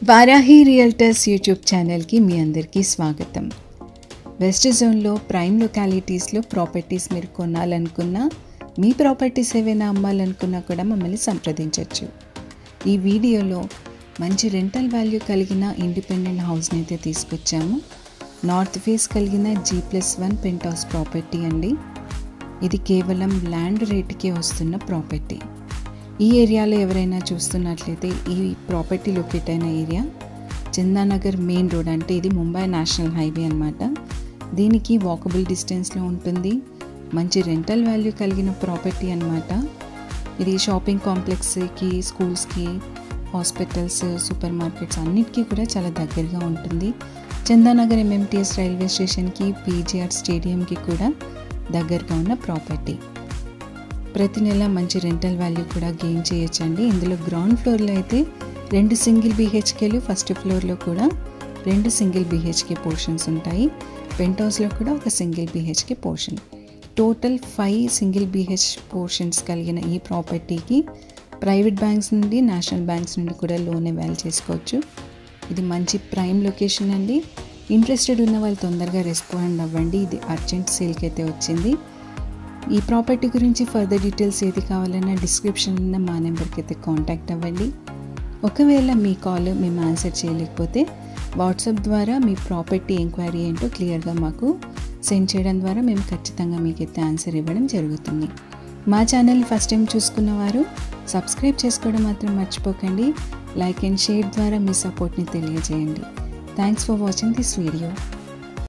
Varahi realtors YouTube ఛానల్కి మీ అందరికీ స్వాగతం. వెస్ట్ జోన్లో ప్రైమ్ లొకాలిటీస్లో ప్రాపర్టీస్ మీరు కొనాలనుకున్నా, మీ ప్రాపర్టీస్ ఏవైనా అమ్మాలనుకున్నా కూడా మమ్మల్ని సంప్రదించవచ్చు. ఈ వీడియోలో మంచి రెంటల్ వాల్యూ కలిగిన ఇండిపెండెంట్ హౌస్ని అయితే తీసుకొచ్చాము. నార్త్ ఫేస్ కలిగిన G+1 పెంట్ హౌస్ ప్రాపర్టీ అండి. ఇది కేవలం ల్యాండ్ రేటుకే వస్తున్న ప్రాపర్టీ. ఈ ఏరియాలో ఎవరైనా చూస్తున్నట్లయితే ఈ ప్రాపర్టీ లొకేట్ అయిన ఏరియా చందానగర్ మెయిన్ రోడ్, అంటే ఇది ముంబై నేషనల్ హైవే అన్నమాట. దీనికి వాకబుల్ డిస్టెన్స్లో ఉంటుంది. మంచి రెంటల్ వాల్యూ కలిగిన ప్రాపర్టీ అన్నమాట. ఇది షాపింగ్ కాంప్లెక్స్కి, స్కూల్స్కి, హాస్పిటల్స్, సూపర్ మార్కెట్స్ అన్నిటికీ కూడా చాలా దగ్గరగా ఉంటుంది. చందానగర్ MMTS రైల్వే స్టేషన్కి, PGR స్టేడియంకి కూడా దగ్గరగా ఉన్న ప్రాపర్టీ. ప్రతి నెల మంచి రెంటల్ వాల్యూ కూడా గెయిన్ చేయొచ్చండి. ఇందులో గ్రౌండ్ ఫ్లోర్లో అయితే 2 సింగిల్ BHKలు, ఫస్ట్ ఫ్లోర్లో కూడా 2 సింగిల్ BHK పోర్షన్స్ ఉంటాయి. పెంట్ హౌస్లో కూడా ఒక single BHK portion. Total 5 single BH portions కలిగిన ఈ ప్రాపర్టీకి ప్రైవేట్ బ్యాంక్స్ నుండి, నేషనల్ బ్యాంక్స్ నుండి కూడా లోన్ అవైల్ చేసుకోవచ్చు. ఇది మంచి ప్రైమ్ లొకేషన్ అండి. ఇంట్రెస్టెడ్ ఉన్న వాళ్ళు తొందరగా రెస్పాండ్ అవ్వండి. ఇది అర్జెంట్ సేల్కి అయితే వచ్చింది. ఈ ప్రాపర్టీ గురించి ఫర్దర్ డీటెయిల్స్ ఏది కావాలన్నా డిస్క్రిప్షన్ ఉన్న మా నెంబర్కి అయితే కాంటాక్ట్ అవ్వండి. ఒకవేళ మీ కాల్ మేము ఆన్సర్ చేయలేకపోతే వాట్సాప్ ద్వారా మీ ప్రాపర్టీ ఎంక్వైరీ ఏంటో క్లియర్గా మాకు సెండ్ చేయడం ద్వారా మేము ఖచ్చితంగా మీకైతే ఆన్సర్ ఇవ్వడం జరుగుతుంది. మా ఛానల్ ఫస్ట్ టైం చూసుకున్నవారు సబ్స్క్రైబ్ చేసుకోవడం మాత్రం మర్చిపోకండి. లైక్ అండ్ షేర్ ద్వారా మీ సపోర్ట్ని తెలియజేయండి. Thanks for watching this video.